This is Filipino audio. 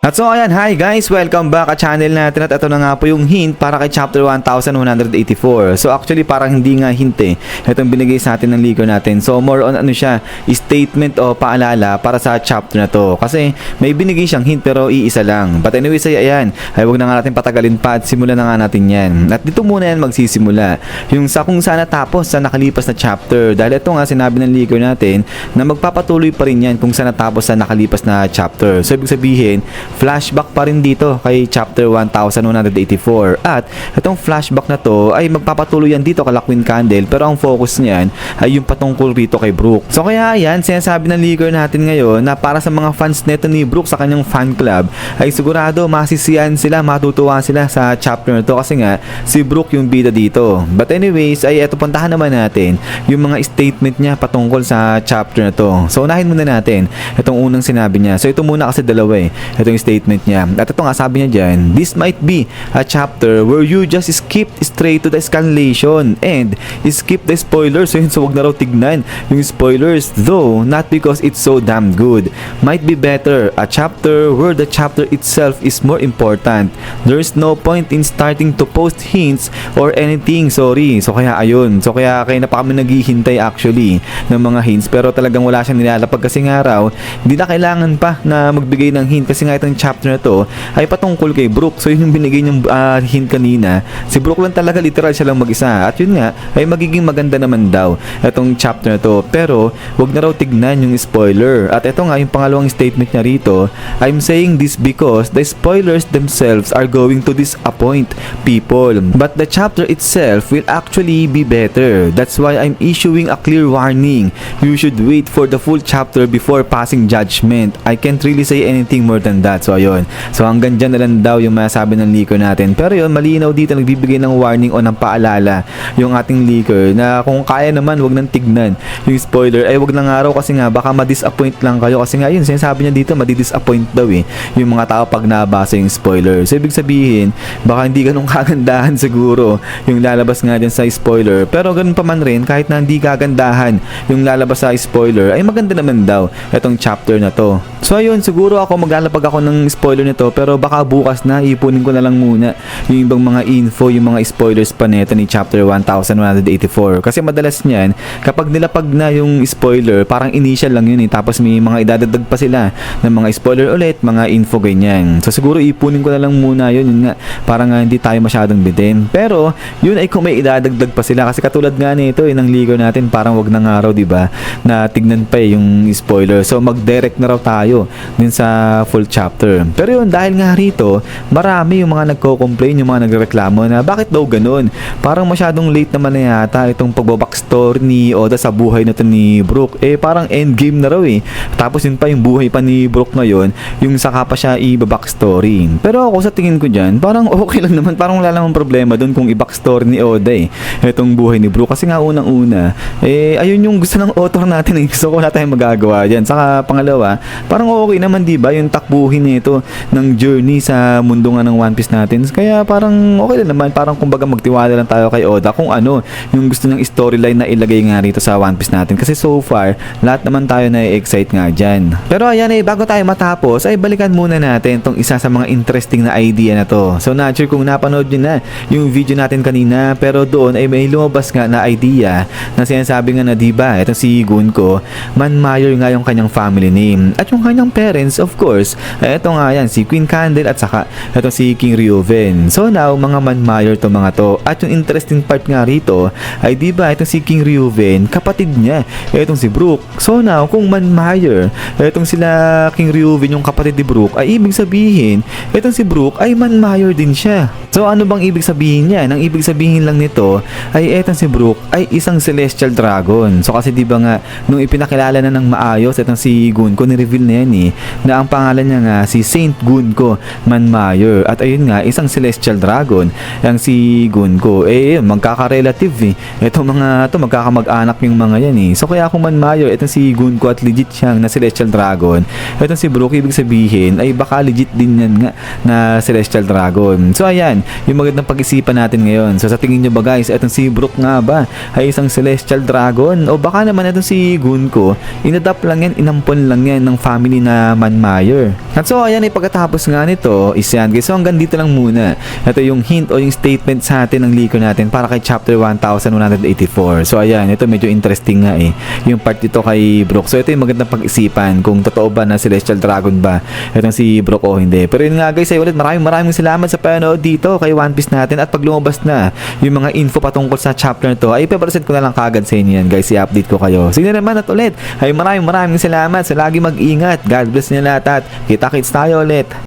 At so ayan, hi guys! Welcome back at channel natin at ito na nga po yung hint para kay chapter 1184. So actually parang hindi nga hint eh. Itong binigay sa atin ng leaker natin. So more on ano siya, statement o paalala para sa chapter na to. Kasi may binigay siyang hint pero iisa lang. But anyway, say ayan, ay huwag na nga natin patagalin pa at simulan na nga natin yan. At dito muna yan magsisimula. Yung sa kung saan natapos sa nakalipas na chapter. Dahil ito nga sinabi ng leaker natin na magpapatuloy pa rin yan kung saan natapos sa nakalipas na chapter. So ibig sabihin, flashback pa rin dito kay chapter 1184 at itong flashback na to ay magpapatuloy yan dito kay Queen Candle pero ang focus niyan ay yung patungkol rito kay Brook. So kaya yan, sinasabi ng leaker natin ngayon na para sa mga fans neto ni Brook sa kanyang fan club ay sigurado masisiyan sila, matutuwa sila sa chapter na to kasi nga si Brook yung bida dito. But anyways, ay eto puntahan naman natin yung mga statement niya patungkol sa chapter na to. So unahin muna natin itong unang sinabi niya. So ito muna kasi dalawa eh. Ito yung statement niya. At ito nga sabi niya dyan, this might be a chapter where you just skip straight to the escalation and skip the spoilers. So wag na raw tignan yung spoilers, though not because it's so damn good. Might be better a chapter where the chapter itself is more important. There's no point in starting to post hints or anything, sorry. So kaya ayun, so kaya na pa kami naghihintay actually ng mga hints pero talagang wala siyang nilalapag kasi nga raw hindi na kailangan pa na magbigay ng hint kasi nga itong chapter na to ay patungkol kay Brook. So yun yung binigay niyong hint kanina. Si Brook lang talaga, literal siya lang mag-isa. At yun nga ay magiging maganda naman daw itong chapter na to. Pero wag na raw tignan yung spoiler. At ito nga yung pangalawang statement niya rito, I'm saying this because the spoilers themselves are going to disappoint people. But the chapter itself will actually be better. That's why I'm issuing a clear warning. You should wait for the full chapter before passing judgment. I can't really say anything more than that. So ayun. So hanggang dyan na lang daw yung masabi ng leaker natin. Pero yun, malinaw dito nagbibigay ng warning o ng paalala yung ating leaker na kung kaya naman wag nang tignan yung spoiler. Ay wag lang araw kasi nga baka ma-disappoint lang kayo kasi nga yun sinasabi niya dito madi-disappoint daw eh yung mga tao pag nabasa yung spoiler. So ibig sabihin baka hindi ganun kagandahan siguro yung lalabas nga dyan sa spoiler. Pero ganun pa man rin kahit na hindi kagandahan yung lalabas sa spoiler ay maganda naman daw itong chapter na to. So ayun, siguro ako maglalapag ako ng spoiler nito pero baka bukas na ipunin ko na lang muna yung ibang mga info, yung mga spoilers pa nito ni chapter 1184 kasi madalas niyan kapag nilapag na yung spoiler parang initial lang yun eh tapos may mga idadagdag pa sila ng mga spoiler ulit, mga info ganyan. So siguro ipunin ko na lang muna yun nga para nga hindi tayo masyadong bitin pero yun ay kung may idadagdag pa sila kasi katulad nga nito ng leaker natin parang wag na nga raw diba na tignan pa yung spoiler so mag-direct na raw tayo din sa full chapter. Pero yun, dahil nga rito, marami yung mga nagko-complain, yung mga nagreklamo na bakit daw ganun? Parang masyadong late naman na yata itong pagbabackstory ni Oda sa buhay na to ni Brook. Eh, parang endgame na raw eh. Tapos yun pa yung buhay pa ni Brook ngayon, yung saka pa siya i-backstory. Pero ako sa tingin ko dyan, parang okay lang naman. Parang wala namang problema dun kung i-backstory ni Oda eh. Itong buhay ni Brook. Kasi nga unang-una, eh, ayun yung gusto ng author natin eh. So, wala tayong magagawa dyan. Saka pangalawa, parang okay naman diba yung takbuhin nito ng journey sa mundo nga ng One Piece natin. Kaya parang okay lang naman, parang kumbaga magtiwala lang tayo kay Oda kung ano yung gusto ng storyline na ilagay nga rito sa One Piece natin. Kasi so far, lahat naman tayo na-excite nga dyan. Pero ayan eh, bago tayo matapos, ay balikan muna natin tong isa sa mga interesting na idea na to. So not sure kung napanood nyo na yung video natin kanina, pero doon ay may lumabas nga na idea na sinasabi nga na diba, itong si Gunko, Manmayer nga yung kanyang family name. At yung kanyang parents, of course, ito nga yan, si Queen Candle at saka ito si King Reuven. So now, mga Manmayer to mga to. At yung interesting part nga rito, ay diba, itong si King Reuven, kapatid niya, itong si Brook. So now, kung Manmayer, itong sila King Reuven, yung kapatid ni Brook, ay ibig sabihin, itong si Brook ay Manmayer din siya. So ano bang ibig sabihin niya? Ang ibig sabihin lang nito, ay itong si Brook ay isang Celestial Dragon. So kasi diba nga, nung ipinakilala na ng maayos, itong si Gunko, ni-reveal na yan eh, na ang pangalan niya nga si Saint Gunko Manmayer. At ayun nga, isang Celestial Dragon ang si Gunko. Eh, magkaka-relative eh. Itong mga to magkakamag-anak yung mga yan eh. So kaya kung Manmayer, itong si Gunko at legit siyang na Celestial Dragon, itong si Brook, ibig sabihin ay baka legit din yan nga na Celestial Dragon. So ayan, yung magandang pag-isipan natin ngayon. So sa tingin nyo ba guys, itong si Brook nga ba ay isang Celestial Dragon? O baka naman itong si Gunko, inadapt lang yan, inampon lang yan ng family na Manmayer. At so So ayan, pagkatapos nga nito is yan guys. So hanggang dito lang muna. Ito yung hint o yung statement sa atin ng liko natin para kay chapter 1184. So ayan, ito medyo interesting nga yung part dito kay Brook. So ito yung magandang pag-isipan kung totoo ba na Celestial Dragon ba itong si Brook o hindi. Pero yun nga guys, ay ulit maraming salamat sa panonood dito kay One Piece natin. At pag lumabas na yung mga info patungkol sa chapter na to, ay ipapresent ko na lang kagad sa inyo yan guys. I-update ko kayo. Sige naman at ulit, ay maraming salamat sa lagi mag-ingat. God bless niyo lahat at kita-kits tayo ulit.